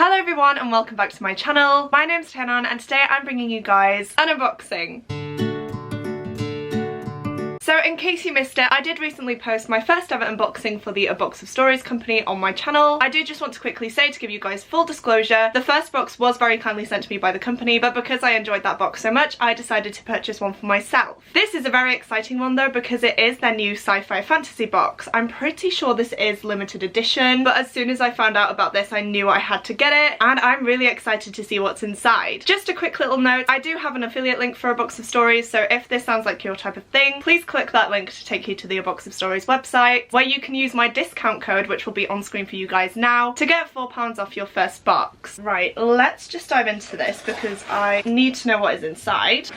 Hello everyone and welcome back to my channel. My name's Tanon and today I'm bringing you guys an unboxing. So in case you missed it, I did recently post my first ever unboxing for the A Box of Stories company on my channel. I do just want to quickly say, to give you guys full disclosure, the first box was very kindly sent to me by the company, but because I enjoyed that box so much, I decided to purchase one for myself. This is a very exciting one though because it is their new sci-fi fantasy box. I'm pretty sure this is limited edition, but as soon as I found out about this, I knew I had to get it, and I'm really excited to see what's inside. Just a quick little note, I do have an affiliate link for A Box of Stories, so if this sounds like your type of thing, please click that link to take you to the A Box of Stories website, where you can use my discount code, which will be on screen for you guys now, to get £4 off your first box. Right, let's just dive into this because I need to know what is inside.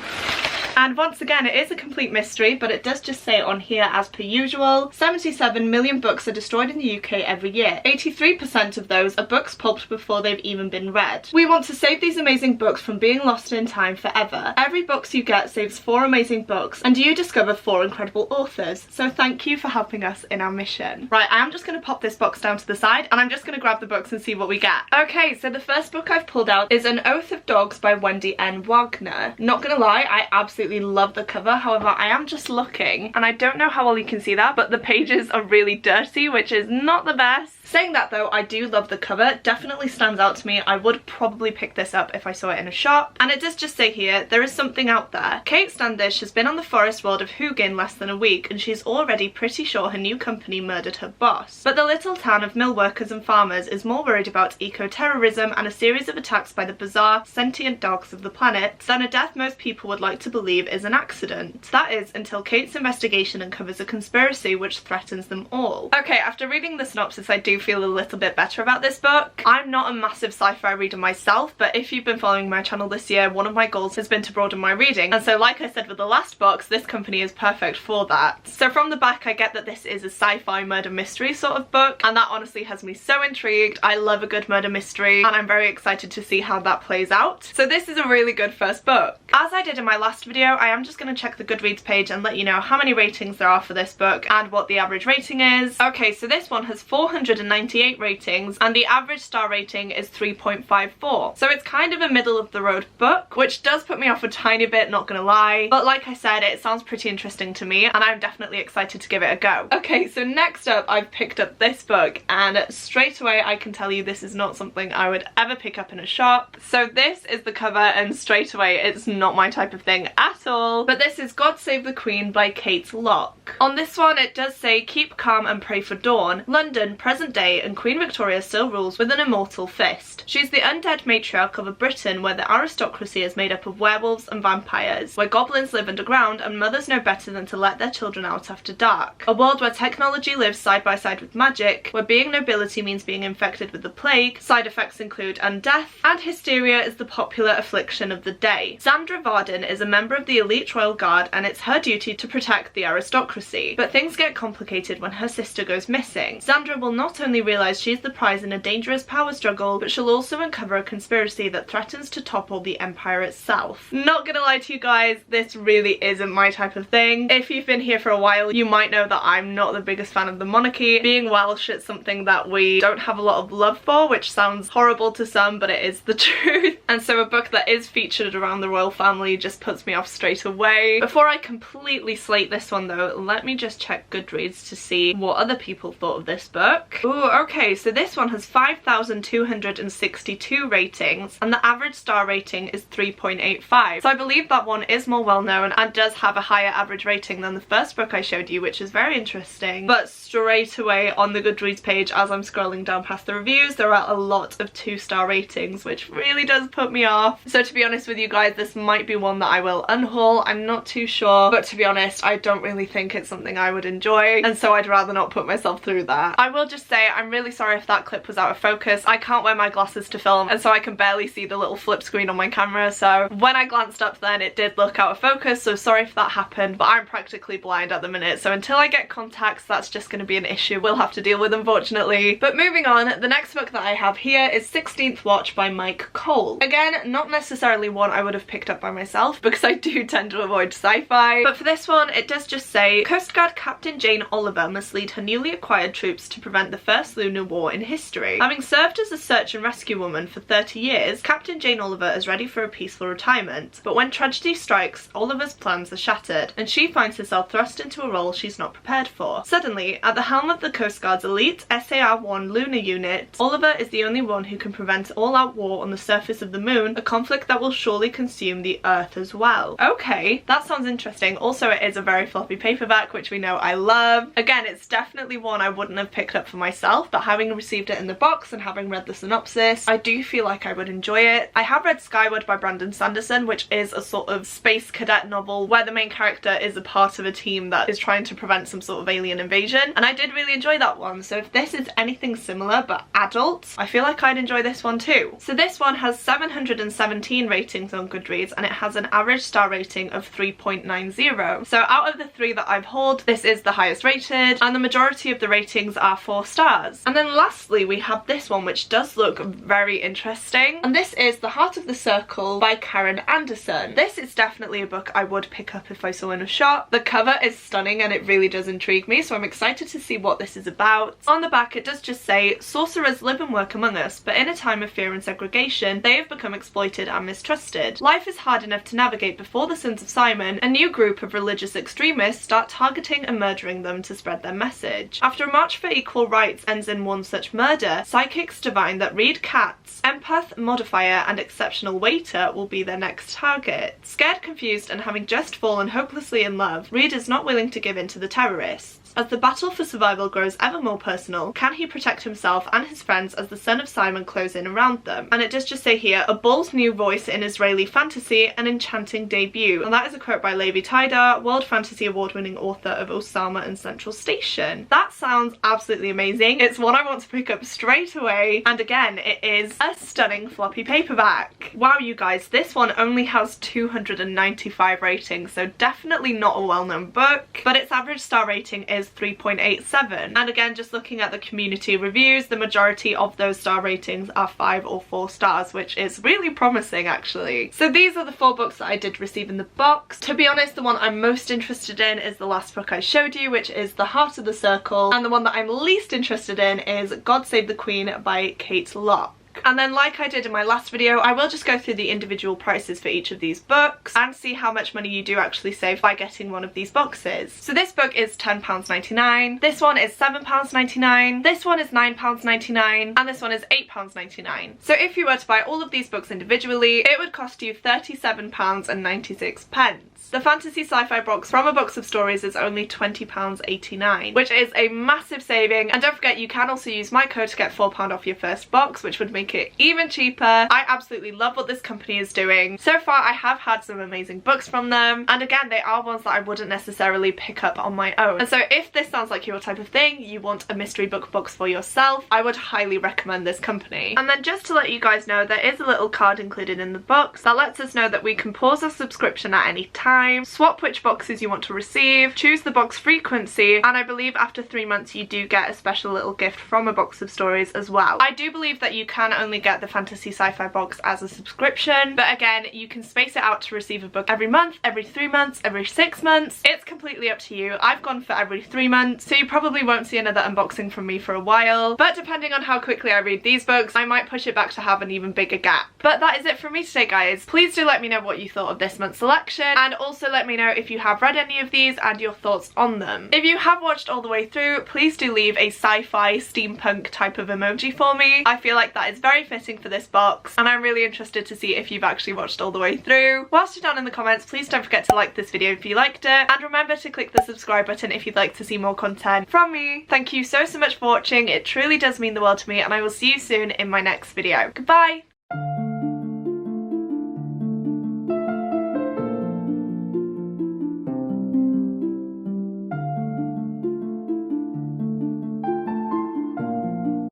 And once again, it is a complete mystery, but it does just say on here, as per usual, 77 million books are destroyed in the UK every year. 83% of those are books pulped before they've even been read. We want to save these amazing books from being lost in time forever. Every box you get saves 4 amazing books, and you discover 4 incredible authors. So thank you for helping us in our mission. Right, I am just going to pop this box down to the side, and I'm just going to grab the books and see what we get. Okay, so the first book I've pulled out is An Oath of Dogs by Wendy N. Wagner. Not gonna lie, I absolutely love the cover. However, I am just looking and I don't know how well you can see that, but the pages are really dirty, which is not the best. Saying that though, I do love the cover. It definitely stands out to me. I would probably pick this up if I saw it in a shop. And it does just say here, there is something out there. Kate Standish has been on the forest world of Hugin less than a week, and she's already pretty sure her new company murdered her boss. But the little town of mill workers and farmers is more worried about eco-terrorism and a series of attacks by the bizarre, sentient dogs of the planet than a death most people would like to believe is an accident. That is, until Kate's investigation uncovers a conspiracy which threatens them all. Okay, after reading the synopsis, I do feel a little bit better about this book. I'm not a massive sci-fi reader myself, but if you've been following my channel this year, one of my goals has been to broaden my reading, and so like I said with the last box, this company is perfect for that. So from the back, I get that this is a sci-fi murder mystery sort of book, and that honestly has me so intrigued. I love a good murder mystery, and I'm very excited to see how that plays out. So this is a really good first book. As I did in my last video, I am just going to check the Goodreads page and let you know how many ratings there are for this book and what the average rating is. Okay, so this one has 498 ratings and the average star rating is 3.54. So it's kind of a middle of the road book, which does put me off a tiny bit, not gonna lie. But like I said, it sounds pretty interesting to me and I'm definitely excited to give it a go. Okay, so next up I've picked up this book, and straight away I can tell you this is not something I would ever pick up in a shop. So this is the cover, and straight away it's not my type of thing at all. But this is God Save the Queen by Kate Locke. On this one it does say, keep calm and pray for dawn. London, present day, and Queen Victoria still rules with an immortal fist. She's the undead matriarch of a Britain where the aristocracy is made up of werewolves and vampires, where goblins live underground and mothers know better than to let their children out after dark. A world where technology lives side by side with magic, where being nobility means being infected with the plague, side effects include undeath, and hysteria is the popular affliction of the day. Sandra Varden is a member of the elite royal guard, and it's her duty to protect the aristocracy. But things get complicated when her sister goes missing. Sandra will not only realise she's the prize in a dangerous power struggle, but she'll also uncover a conspiracy that threatens to topple the empire itself. Not gonna lie to you guys, this really isn't my type of thing. If you've been here for a while, you might know that I'm not the biggest fan of the monarchy. Being Welsh, it's something that we don't have a lot of love for, which sounds horrible to some, but it is the truth. And so a book that is featured around the royal family just puts me off straight away. Before I completely slate this one though, let me just check Goodreads to see what other people thought of this book. Ooh, okay, so this one has 5,262 ratings and the average star rating is 3.85. So I believe that one is more well known and does have a higher average rating than the first book I showed you, which is very interesting. But straight away on the Goodreads page, as I'm scrolling down past the reviews, there are a lot of 2-star ratings, which really does put me off. So to be honest with you guys, this might be one that I will unhaul. I'm not too sure, but to be honest, I don't really think it's something I would enjoy, and so I'd rather not put myself through that. I will just say I'm really sorry if that clip was out of focus. I can't wear my glasses to film, and so I can barely see the little flip screen on my camera, so when I glanced up then it did look out of focus, so sorry if that happened, but I'm practically blind at the minute, so until I get contacts that's just going to be an issue we'll have to deal with, unfortunately. But moving on, the next book that I have here is 16th Watch by Mike Cole. Again, not necessarily one I would have picked up by myself because I do tend to avoid sci-fi, but for this one it does just say, Coast Guard Captain Jane Oliver must lead her newly acquired troops to prevent the first lunar war in history. Having served as a search and rescue woman for 30 years, Captain Jane Oliver is ready for a peaceful retirement. But when tragedy strikes, Oliver's plans are shattered, and she finds herself thrust into a role she's not prepared for. Suddenly, at the helm of the Coast Guard's elite SAR-1 lunar unit, Oliver is the only one who can prevent all-out war on the surface of the moon, a conflict that will surely consume the Earth as well. Okay, that sounds interesting. Also, it is a very floppy paperback, which we know I love. Again, it's definitely one I wouldn't have picked up for myself, but having received it in the box and having read the synopsis, I do feel like I would enjoy it. I have read Skyward by Brandon Sanderson, which is a sort of space cadet novel where the main character is a part of a team that is trying to prevent some sort of alien invasion, and I did really enjoy that one. So if this is anything similar but adult, I feel like I'd enjoy this one too. So this one has 717 ratings on Goodreads, and it has an average star rating of 3.90. So out of the 3 that I've hauled, this is the highest rated, and the majority of the ratings are 4 stars. And then lastly, we have this one, which does look very interesting, and this is The Heart of the Circle by Karen Anderson. This is definitely a book I would pick up if I saw in a shop. The cover is stunning and it really does intrigue me, so I'm excited to see what this is about. On the back it does just say, sorcerers live and work among us, but in a time of fear and segregation, they have become exploited and mistrusted. Life is hard enough to navigate before the Sons of Simon, a new group of religious extremists, start targeting and murdering them to spread their message. After a march for equal rights ends in one such murder, psychics divine that Reed Katz, empath, modifier, and exceptional waiter will be their next target. Scared, confused, and having just fallen hopelessly in love, Reed is not willing to give in to the terrorists. As the battle for survival grows ever more personal, can he protect himself and his friends as the Son of Simon close in around them? And it does just say here, a bold new voice in Israeli fantasy, an enchanting debut. And that is a quote by Levi Tidar, World Fantasy Award-winning author of Osama and Central Station. That sounds absolutely amazing. It's one I want to pick up straight away. And again, it is a stunning floppy paperback. Wow, you guys, this one only has 295 ratings, so definitely not a well-known book, but its average star rating is 3.87, and again, just looking at the community reviews, the majority of those star ratings are 5 or 4 stars, which is really promising actually. So these are the 4 books that I did receive in the box. To be honest, the one I'm most interested in is the last book I showed you, which is The Heart of the Circle, and the one that I'm least interested in is God Save the Queen by Kate Locke. And then, like I did in my last video, I will just go through the individual prices for each of these books and see how much money you do actually save by getting one of these boxes. So this book is £10.99, this one is £7.99, this one is £9.99, and this one is £8.99. So if you were to buy all of these books individually, it would cost you £37.96. The fantasy sci-fi box from A Box of Stories is only £20.89, which is a massive saving. And don't forget, you can also use my code to get £4 off your first box, which would make it even cheaper. I absolutely love what this company is doing. So far, I have had some amazing books from them. And again, they are ones that I wouldn't necessarily pick up on my own. And so if this sounds like your type of thing, you want a mystery book box for yourself, I would highly recommend this company. And then just to let you guys know, there is a little card included in the box that lets us know that we can pause our subscription at any time, swap which boxes you want to receive, choose the box frequency, and I believe after 3 months you do get a special little gift from A Box of Stories as well. I do believe that you can only get the fantasy sci-fi box as a subscription, but again, you can space it out to receive a book every month, every 3 months, every 6 months. It's completely up to you. I've gone for every 3 months, so you probably won't see another unboxing from me for a while, but depending on how quickly I read these books, I might push it back to have an even bigger gap. But that is it from me today, guys. Please do let me know what you thought of this month's selection, and also let me know if you have read any of these and your thoughts on them. If you have watched all the way through, please do leave a sci-fi steampunk type of emoji for me. I feel like that is very fitting for this box, and I'm really interested to see if you've actually watched all the way through. Whilst you're down in the comments, please don't forget to like this video if you liked it, and remember to click the subscribe button if you'd like to see more content from me. Thank you so much for watching. It truly does mean the world to me, and I will see you soon in my next video. Goodbye!